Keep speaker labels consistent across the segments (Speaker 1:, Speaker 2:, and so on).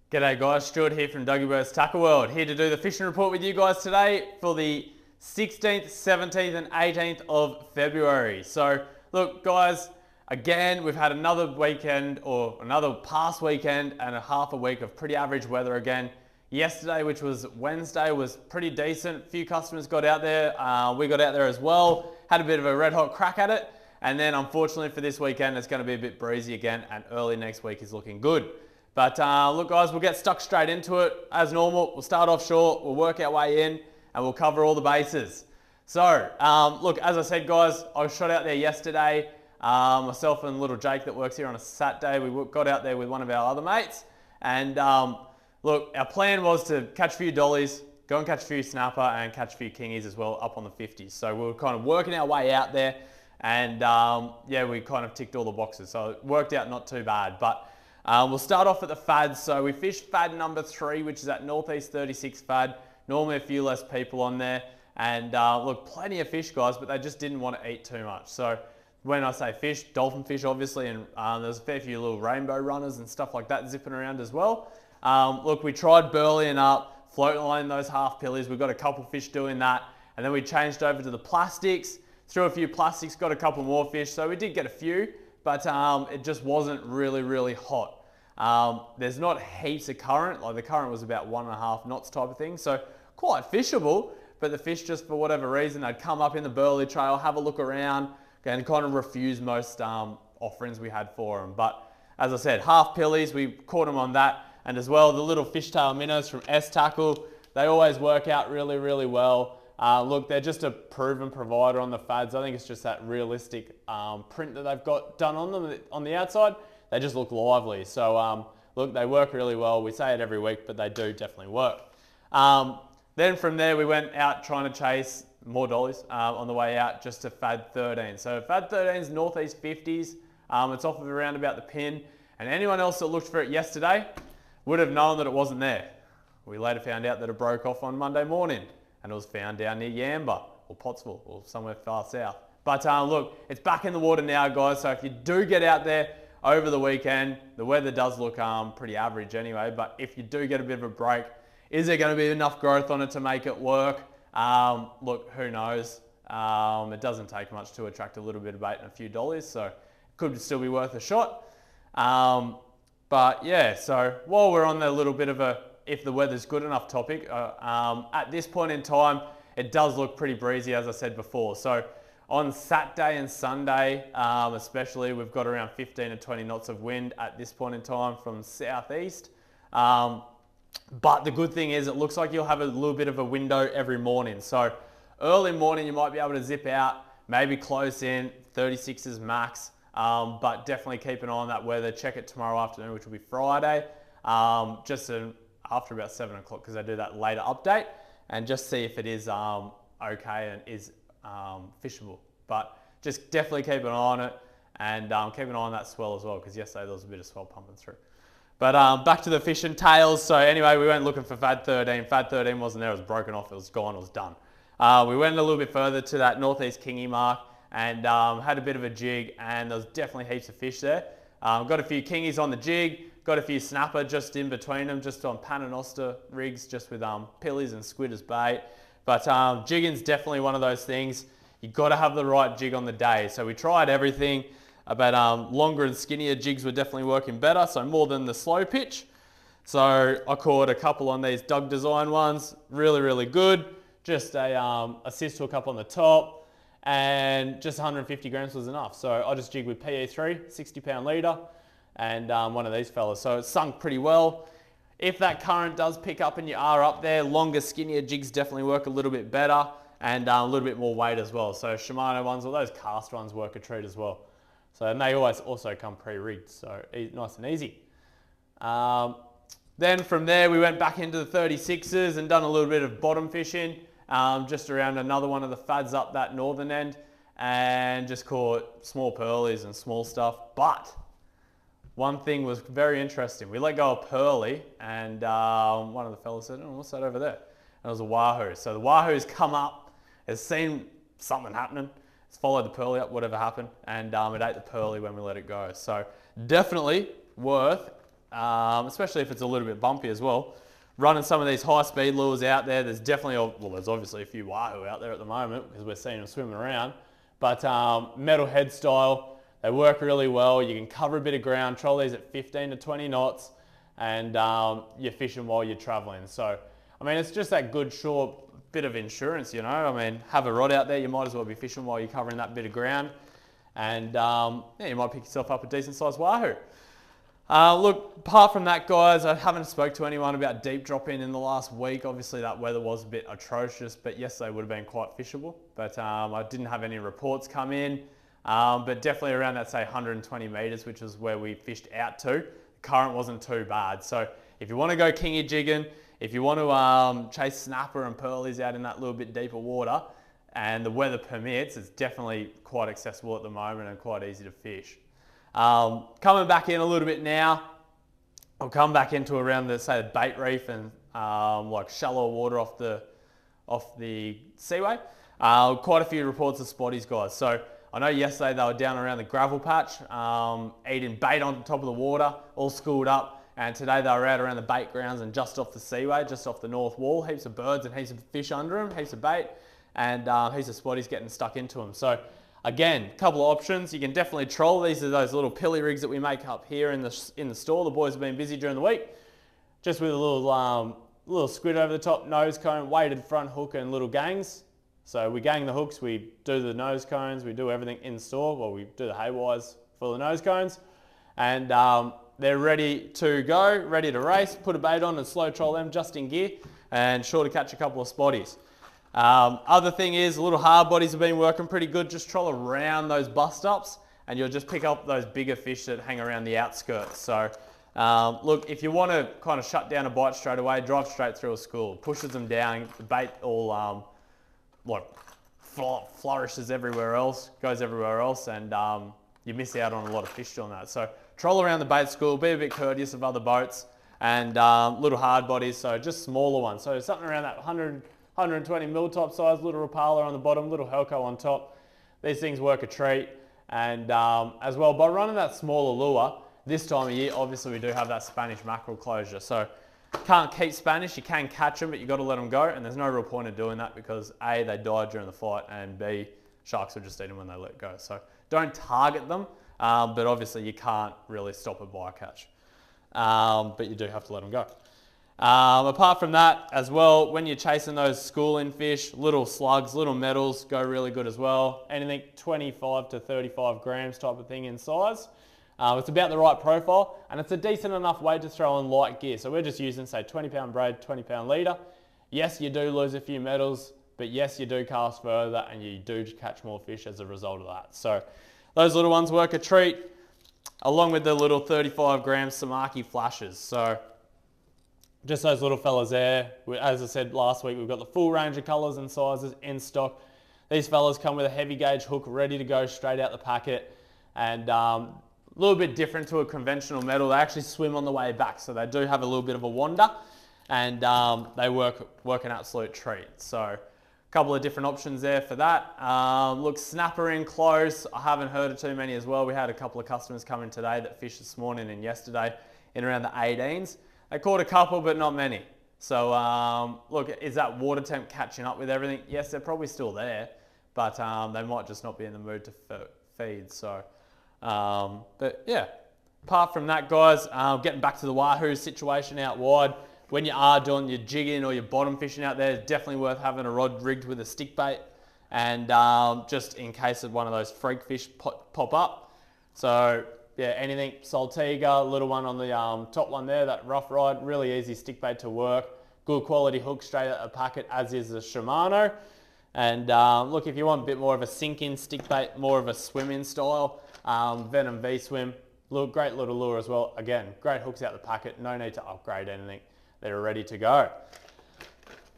Speaker 1: G'day guys, Stuart here from Dougie Bird's Tackle World, here to do the fishing report with you guys today for the 16th, 17th and 18th of February. So look guys, again we've had another weekend or another past weekend and a half a week of pretty average weather again. Yesterday, which was Wednesday, was pretty decent. A few customers got out there, we got out there as well, had a bit of a red hot crack at it, and then unfortunately for this weekend it's going to be a bit breezy again and early next week is looking good. But look guys, we'll get stuck straight into it. As normal, we'll start off short, we'll work our way in, and we'll cover all the bases. So, look, as I said guys, I shot out there yesterday. Myself and little Jake that works here on a Saturday, we got out there with one of our other mates. And look, our plan was to catch a few dollies, go and catch a few snapper, and catch a few kingies as well up on the 50s. So we were kind of working our way out there, and yeah, we kind of ticked all the boxes. So it worked out not too bad. But we'll start off at the fads. So we fished fad number 3, which is at Northeast 36 fad. Normally a few less people on there. And look, plenty of fish guys, but they just didn't want to eat too much. So when I say fish, dolphin fish obviously, and there's a fair few little rainbow runners and stuff like that zipping around as well. Look, we tried burleying up, floating line those half pillies. We got a couple fish doing that. And then we changed over to the plastics, threw a few plastics, got a couple more fish. So we did get a few, but it just wasn't really hot. There's not heaps of current, like the current was about 1.5 knots type of thing. So quite fishable, but the fish just for whatever reason, they'd come up in the burley trail, have a look around, and kind of refuse most offerings we had for them. But as I said, half pillies, we caught them on that. And as well, the little fishtail minnows from S Tackle, they always work out really well. Look, they're just a proven provider on the fads. I think it's just that realistic print that they've got done on them on the outside. They just look lively. So look, they work really well. We say it every week, but they do definitely work. Then from there, we went out trying to chase more dollies on the way out just to fad 13. So fad 13 is Northeast 50s. It's off of around about the pin. And anyone else that looked for it yesterday would have known that it wasn't there. We later found out that it broke off on Monday morning and it was found down near Yamba or Pottsville or somewhere far south. But look, it's back in the water now guys, so if you do get out there over the weekend, the weather does look pretty average anyway, but if you do get a bit of a break, is there going to be enough growth on it to make it work? Look, who knows? It doesn't take much to attract a little bit of bait and a few dollies, so it could still be worth a shot. But yeah, so while we're on the little bit of a if the weather's good enough topic, at this point in time, it does look pretty breezy as I said before. So on Saturday and Sunday, especially, we've got around 15 to 20 knots of wind at this point in time from southeast. But the good thing is it looks like you'll have a little bit of a window every morning. So early morning, you might be able to zip out, maybe close in, 36s max. But definitely keep an eye on that weather. Check it tomorrow afternoon, which will be Friday, just after about 7 o'clock, because I do that later update, and just see if it is okay and is fishable. But just definitely keep an eye on it, and keep an eye on that swell as well, because yesterday there was a bit of swell pumping through. But back to the fishing tails. So anyway, we went looking for fad 13. Fad 13 wasn't there, it was broken off, it was gone, it was done. We went a little bit further to that Northeast Kingy mark, and had a bit of a jig, and there was definitely heaps of fish there. Got a few kingies on the jig, got a few snapper just in between them, just on Paternoster rigs, just with pillies and squid as bait. But jigging's definitely one of those things. You've got to have the right jig on the day. So we tried everything, but longer and skinnier jigs were definitely working better, so more than the slow pitch. So I caught a couple on these Doug Design ones, really good. Just a assist hook up on the top, and just 150 grams was enough. So I just jigged with PE3, 60-pound leader, and one of these fellas. So it sunk pretty well. If that current does pick up and you are up there, longer, skinnier jigs definitely work a little bit better, and a little bit more weight as well. So Shimano ones or those cast ones work a treat as well. So, and they always also come pre-rigged, so nice and easy. Then from there, we went back into the 36s and done a little bit of bottom fishing. Just around another one of the fads up that northern end, and just caught small pearlies and small stuff. But one thing was very interesting. We let go of pearly, and one of the fellas said, "Oh, what's that over there?" And it was a wahoo. So the wahoo's come up, has seen something happening, it's followed the pearly up, whatever happened, and it ate the pearly when we let it go. So definitely worth especially if it's a little bit bumpy as well. Running some of these high-speed lures out there, there's definitely, well, there's obviously a few wahoo out there at the moment because we're seeing them swimming around. But metal head style, they work really well. You can cover a bit of ground, troll these at 15 to 20 knots, and you're fishing while you're traveling. So, I mean, it's just that good short bit of insurance, you know. I mean, have a rod out there, you might as well be fishing while you're covering that bit of ground. And yeah, you might pick yourself up a decent sized wahoo. Look, apart from that, guys, I haven't spoke to anyone about deep dropping in the last week. Obviously, that weather was a bit atrocious, but yesterday would have been quite fishable. But I didn't have any reports come in, but definitely around that, say, 120 metres, which is where we fished out to. The current wasn't too bad. So if you want to go kingy jigging, if you want to chase snapper and pearlies out in that little bit deeper water, and the weather permits, it's definitely quite accessible at the moment and quite easy to fish. Coming back in a little bit now, I'll come back into around the, say, the bait reef and like shallow water off the Seaway. Quite a few reports of spotties, guys. So I know yesterday they were down around the gravel patch, eating bait on top of the water, all schooled up. And today they were out around the bait grounds and just off the Seaway, just off the north wall. Heaps of birds and heaps of fish under them, heaps of bait, and heaps of spotties getting stuck into them. So again, a couple of options. You can definitely troll. These are those little pilly rigs that we make up here in the store. The boys have been busy during the week, just with a little squid over the top, nose cone, weighted front hook, and little gangs. So we gang the hooks, we do the nose cones, we do everything in store. Well, we do the hay wires for the nose cones, and they're ready to go, ready to race. Put a bait on and slow troll them just in gear, and sure to catch a couple of spotties. Other thing is, the little hard bodies have been working pretty good. Just troll around those bust ups and you'll just pick up those bigger fish that hang around the outskirts. So look, if you want to kind of shut down a bite straight away, drive straight through a school. Pushes them down, the bait all flourishes everywhere else, goes everywhere else, and you miss out on a lot of fish doing that. So troll around the bait school, be a bit courteous of other boats, and little hard bodies, so just smaller ones. So something around that 120 mil top size, little Rapala on the bottom, little Helco on top. These things work a treat. And as well, by running that smaller lure, this time of year, obviously we do have that Spanish mackerel closure. So can't keep Spanish, you can catch them, but you've got to let them go. And there's no real point in doing that because A, they die during the fight, and B, sharks will just eat them when they let go. So don't target them, but obviously you can't really stop a bycatch. But you do have to let them go. Apart from that as well, when you're chasing those schooling fish, little slugs, little metals go really good as well. Anything 25 to 35 grams type of thing in size. It's about the right profile, and it's a decent enough weight to throw in light gear. So we're just using, say, 20 pound braid, 20 pound leader. Yes, you do lose a few metals, but yes, you do cast further and you do catch more fish as a result of that. So those little ones work a treat, along with the little 35 gram Samaki flashes. So just those little fellas there. As I said last week, we've got the full range of colours and sizes in stock. These fellas come with a heavy gauge hook ready to go straight out the packet, and a little bit different to a conventional metal. They actually swim on the way back, so they do have a little bit of a wander, and they work an absolute treat. So a couple of different options there for that. Look, snapper in close, I haven't heard of too many as well. We had a couple of customers come in today that fished this morning and yesterday in around the 18s. They caught a couple, but not many. So look, is that water temp catching up with everything? Yes, they're probably still there, but they might just not be in the mood to feed. So, but yeah, apart from that, guys, getting back to the wahoo situation out wide, when you are doing your jigging or your bottom fishing out there, it's definitely worth having a rod rigged with a stick bait, and just in case of one of those freak fish pop up. So yeah, anything Saltiga, little one on the top one there, that rough ride, really easy stick bait to work. Good quality hook straight out the packet, as is the Shimano. And look, if you want a bit more of a sink-in stick bait, more of a swim-in style, Venom V-Swim, great little lure as well. Again, great hooks out the packet, no need to upgrade anything. They're ready to go.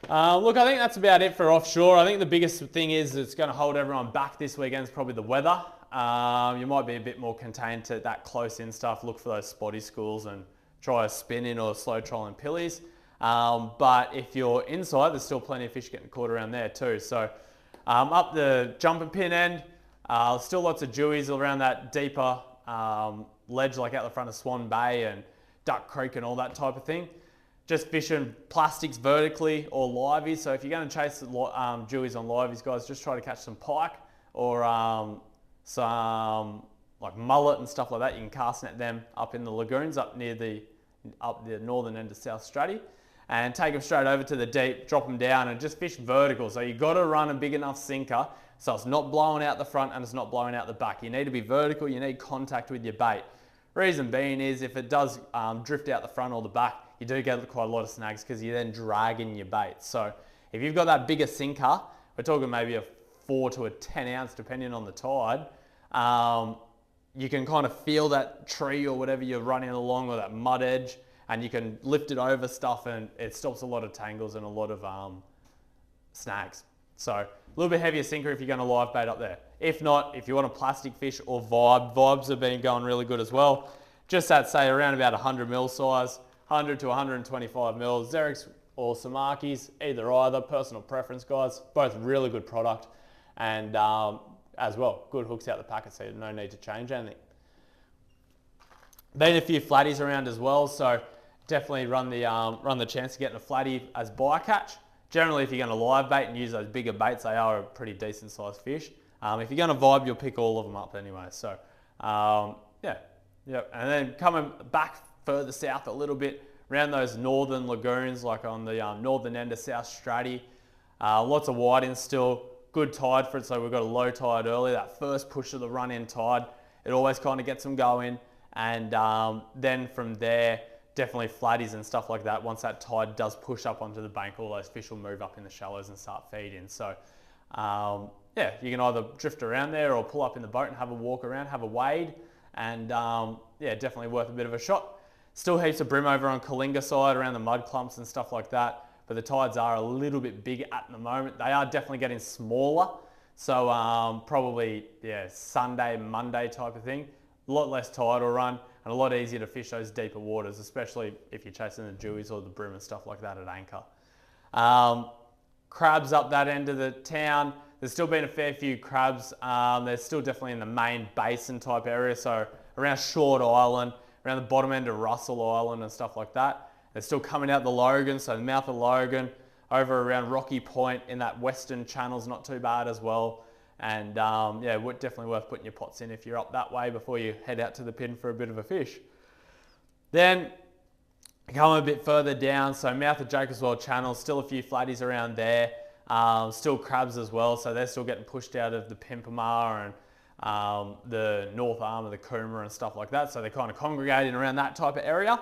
Speaker 1: Look, I think that's about it for offshore. I think the biggest thing is it's going to hold everyone back this weekend is probably the weather. You might be a bit more contained to that close-in stuff. Look for those spotty schools and try a spin-in or slow trolling pillies. But if you're inside, there's still plenty of fish getting caught around there too. So up the jumping pin end, still lots of dewies around that deeper ledge like out the front of Swan Bay, and Duck Creek and all that type of thing. Just fishing plastics vertically or liveys. So if you're going to chase jewies on liveys, guys, just try to catch some pike or some like mullet and stuff like that. You can cast net them up in the lagoons up the northern end of South Stratty, and take them straight over to the deep, drop them down and just fish vertical. So you've got to run a big enough sinker so it's not blowing out the front and it's not blowing out the back. You need to be vertical, you need contact with your bait. Reason being is if it does drift out the front or the back, you do get quite a lot of snags because you're then dragging your bait. So if you've got that bigger sinker, we're talking maybe a 4 to a 10 ounce depending on the tide, you can kind of feel that tree or whatever you're running along or that mud edge, and you can lift it over stuff and it stops a lot of tangles and a lot of snags. So a little bit heavier sinker if you're going to live bait up there. If not, if you want a plastic fish or vibes have been going really good as well. Just at say around about 100 mil size, 100 to 125 mil, Xerix or Samaki's, either, personal preference, guys. Both really good product, and as well, good hooks out the packet, so no need to change anything. Been a few flatties around as well, so definitely run the chance of getting a flatty as bycatch. Generally, if you're going to live bait and use those bigger baits, they are a pretty decent sized fish. If you're going to vibe, you'll pick all of them up anyway. So yeah. And then coming back further south a little bit, around those northern lagoons, like on the northern end of South Stratty, lots of whiting still, good tide for it. So we've got a low tide early. That first push of the run-in tide, it always kind of gets them going. And then from there, definitely flatties and stuff like that. Once that tide does push up onto the bank, all those fish will move up in the shallows and start feeding. So yeah, you can either drift around there or pull up in the boat and have a walk around, have a wade, and yeah, definitely worth a bit of a shot. Still heaps of brim over on Kalinga side around the mud clumps and stuff like that, but the tides are a little bit bigger at the moment. They are definitely getting smaller, so probably yeah, Sunday, Monday type of thing. A lot less tidal run and a lot easier to fish those deeper waters, especially if you're chasing the jewies or the brim and stuff like that at anchor. Crabs up that end of the town. There's still been a fair few crabs. They're still definitely in the main basin type area, so around Short Island, around the bottom end of Russell Island and stuff like that. They're still coming out the Logan, so the mouth of Logan, over around Rocky Point in that western channel's not too bad as well. And yeah, definitely worth putting your pots in if you're up that way before you head out to the pin for a bit of a fish. Then coming a bit further down, so mouth of Jacobswell Channel, still a few flatties around there. Still crabs as well, so they're still getting pushed out of the Pimpamar and the North Arm of the Coomera and stuff like that. So they're kind of congregating around that type of area,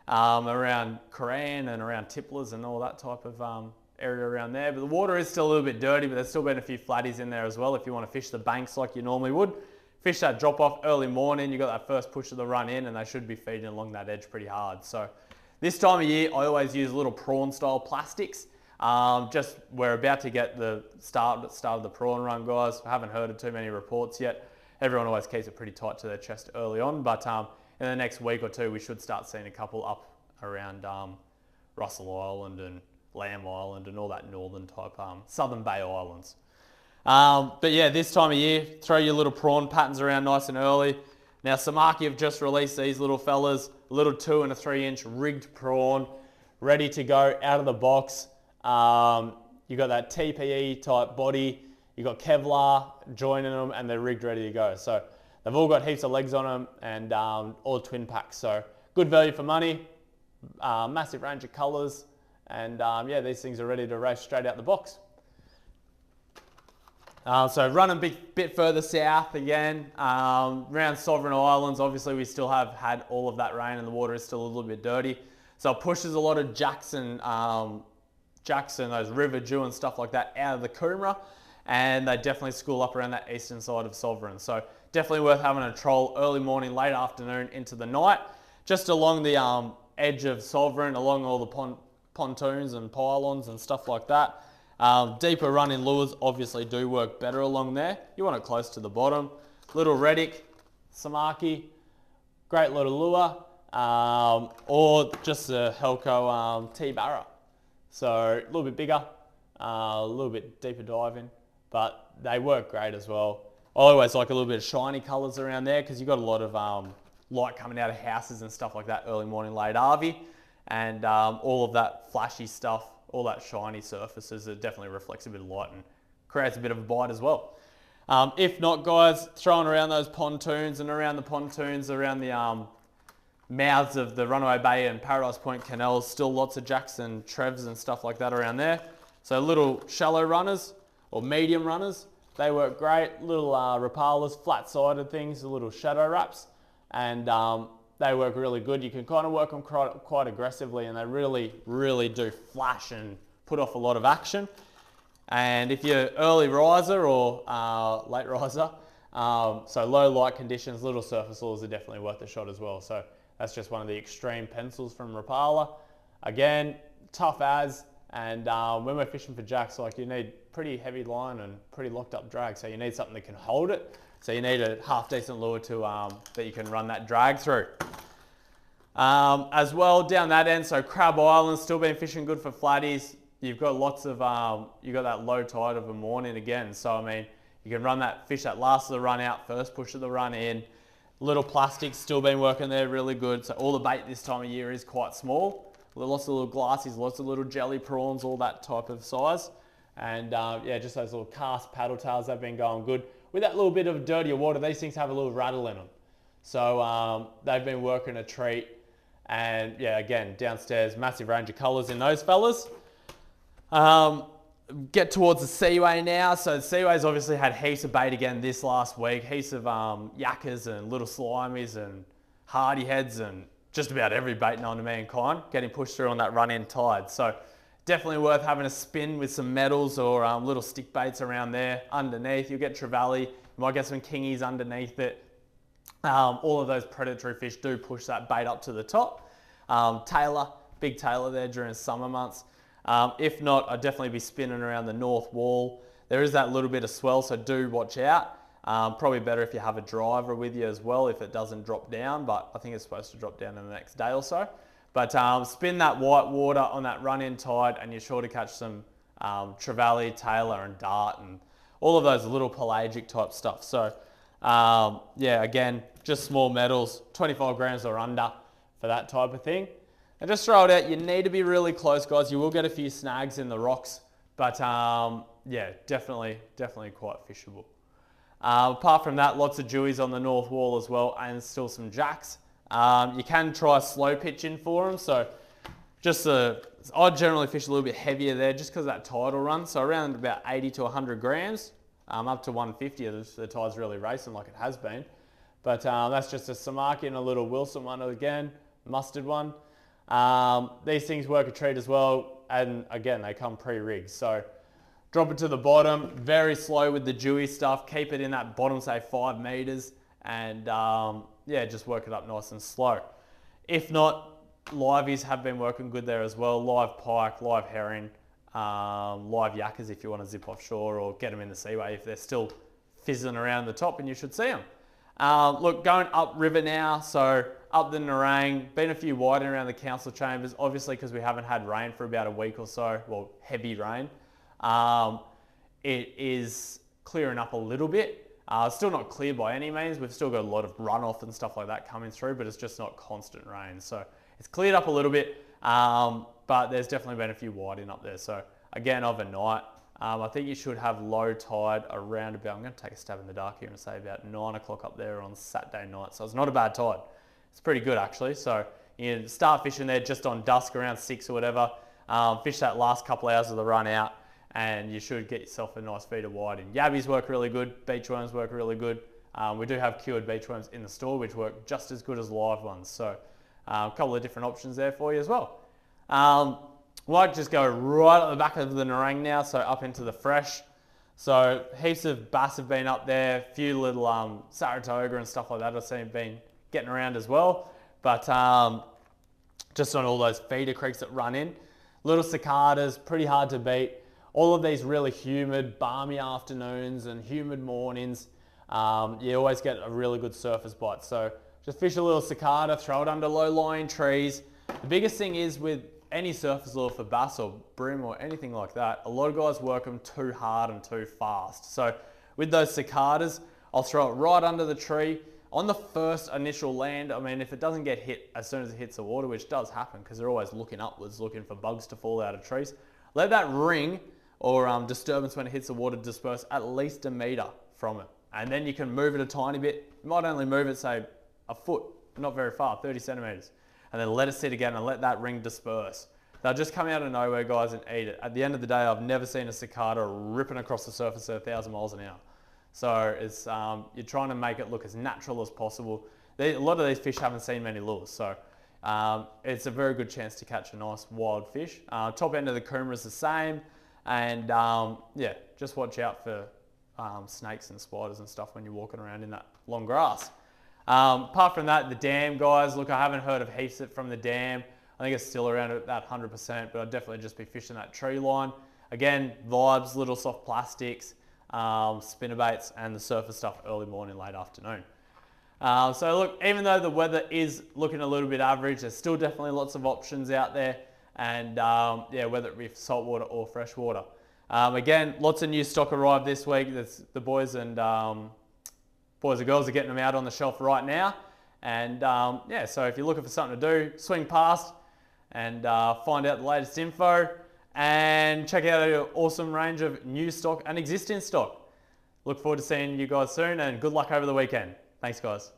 Speaker 1: around Koran and around Tipplers and all that type of area around there. But the water is still a little bit dirty, but there's still been a few flatties in there as well if you want to fish the banks like you normally would. Fish that drop off early morning, you got that first push of the run in, and they should be feeding along that edge pretty hard. So this time of year, I always use little prawn style plastics. Just we're about to get the start of the prawn run, guys. I haven't heard of too many reports yet. Everyone always keeps it pretty tight to their chest early on, but in the next week or two, we should start seeing a couple up around Russell Island and Lamb Island and all that northern type Southern Bay Islands. But yeah, this time of year, throw your little prawn patterns around nice and early. Now Samaki have just released these little fellas, a little 2 and a 3 inch rigged prawn, ready to go out of the box. You got that TPE type body, you got Kevlar joining them, and they're rigged ready to go. So they've all got heaps of legs on them and all twin packs. So good value for money, massive range of colours. And yeah, these things are ready to race straight out the box. So running a bit further south again, around Sovereign Islands, obviously we still have had all of that rain and the water is still a little bit dirty. So it pushes a lot of Jackson, those river dew and stuff like that out of the Coomera, and they definitely school up around that eastern side of Sovereign. So definitely worth having a troll early morning, late afternoon into the night, just along the edge of Sovereign, along all the pontoons and pylons and stuff like that. Deeper running lures obviously do work better along there. You want it close to the bottom. Little Reddick, Samaki, great little lure, or just a Helco T-Barra. So a little bit bigger, a little bit deeper diving, but they work great as well. I always like a little bit of shiny colours around there because you've got a lot of light coming out of houses and stuff like that, early morning, late arvy, and all of that flashy stuff, all that shiny surfaces, it definitely reflects a bit of light and creates a bit of a bite as well. If not, guys, throwing around those pontoons and around the pontoons, around the mouths of the Runaway Bay and Paradise Point canals, still lots of jacks and trevs and stuff like that around there. So little shallow runners or medium runners, they work great. Little Rapalas, flat-sided things, the little shadow wraps, and they work really good. You can kind of work them quite aggressively, and they really, really do flash and put off a lot of action. And if you're early riser or late riser, so low light conditions, little surface lures are definitely worth a shot as well. So that's just one of the extreme pencils from Rapala. Again, tough as, and when we're fishing for jacks, like, you need pretty heavy line and pretty locked up drag, so you need something that can hold it. So you need a half decent lure to that you can run that drag through. As well, down that end, so Crab Island, still been fishing good for flatties. You've got lots of, you've got that low tide of a morning again. So, I mean, you can run that fish that last of the run out, first push of the run in. Little plastics still been working there really good. So all the bait this time of year is quite small. Lots of little glassies, lots of little jelly prawns, all that type of size. And yeah, just those little cast paddle tails have been going good. With that little bit of dirtier water, these things have a little rattle in them. So they've been working a treat. And yeah, again, downstairs, massive range of colours in those fellas. Get towards the Seaway now. So the Seaway's obviously had heaps of bait again this last week. Heaps of yakkers and little slimies and hardy heads and just about every bait known to mankind getting pushed through on that run-in tide. So definitely worth having a spin with some metals or little stick baits around there. Underneath, you'll get trevally. You might get some kingies underneath it. All of those predatory fish do push that bait up to the top. Tailor, big tailor there during summer months. If not, I'd definitely be spinning around the north wall. There is that little bit of swell, so do watch out. Probably better if you have a driver with you as well, if it doesn't drop down, but I think it's supposed to drop down in the next day or so. But spin that white water on that run-in tide, and you're sure to catch some trevally, tailor, and dart, and all of those little pelagic type stuff. So yeah, again, just small metals, 25 grams or under for that type of thing. And just throw it out. You need to be really close, guys. You will get a few snags in the rocks, but yeah, definitely quite fishable. Apart from that, lots of dewies on the north wall as well, and still some jacks. You can try slow pitching for them. So just I generally fish a little bit heavier there just because of that tidal run. So around about 80 to 100 grams, up to 150 if the tide's really racing like it has been. But that's just a Samaki and a little Wilson one again, mustard one. These things work a treat as well, and again, they come pre-rigged. So drop it to the bottom, very slow with the dewy stuff, keep it in that bottom, say 5 meters, and yeah, just work it up nice and slow. If not, liveys have been working good there as well. Live pike, live herring, live yakkers if you want to zip offshore, or get them in the Seaway if they're still fizzing around the top, and you should see them. Look, going up river now, so up the Nerang, been a few whiting around the council chambers, obviously because we haven't had rain for about a week or so, well, heavy rain. It is clearing up a little bit. Still not clear by any means. We've still got a lot of runoff and stuff like that coming through, but it's just not constant rain. So it's cleared up a little bit, but there's definitely been a few whiting up there. So again, overnight, I think you should have low tide around about, I'm going to take a stab in the dark here and say about 9 o'clock up there on Saturday night. So it's not a bad tide. It's pretty good actually. So you can start fishing there just on dusk around 6 or whatever. Fish that last couple of hours of the run out, and you should get yourself a nice feed of whiting. Yabbies work really good. Beachworms work really good. We do have cured beachworms in the store, which work just as good as live ones. So a couple of different options there for you as well. Might just go right at the back of the Nerang now, so up into the fresh. So heaps of bass have been up there, a few little Saratoga and stuff like that I've seen been getting around as well. But just on all those feeder creeks that run in. Little cicadas, pretty hard to beat. All of these really humid, balmy afternoons and humid mornings, you always get a really good surface bite. So just fish a little cicada, throw it under low-lying trees. The biggest thing is with any surface lure for bass or bream or anything like that, a lot of guys work them too hard and too fast. So with those cicadas, I'll throw it right under the tree. on the first initial land, I mean, if it doesn't get hit as soon as it hits the water, which does happen because they're always looking upwards, looking for bugs to fall out of trees, let that ring or disturbance when it hits the water disperse at least a meter from it. And then you can move it a tiny bit. You might only move it, say, a foot, not very far, 30 centimeters. And then let it sit again and let that ring disperse. They'll just come out of nowhere, guys, and eat it. At the end of the day, I've never seen a cicada ripping across the surface at 1,000 miles an hour. So it's, you're trying to make it look as natural as possible. A lot of these fish haven't seen many lures, so it's a very good chance to catch a nice wild fish. Top end of the coomera is the same, and yeah, just watch out for snakes and spiders and stuff when you're walking around in that long grass. Apart from that, the dam, guys, look, I haven't heard of heaps from the dam. I think it's still around at that 100%, but I'd definitely just be fishing that tree line. Again, vibes, little soft plastics, spinnerbaits, and the surface stuff early morning, late afternoon. So look, even though the weather is looking a little bit average, there's still definitely lots of options out there, and yeah, whether it be saltwater or freshwater. Again, lots of new stock arrived this week. The boys and girls are getting them out on the shelf right now. And yeah, so if you're looking for something to do, swing past and find out the latest info and check out an awesome range of new stock and existing stock. Look forward to seeing you guys soon, and good luck over the weekend. Thanks, guys.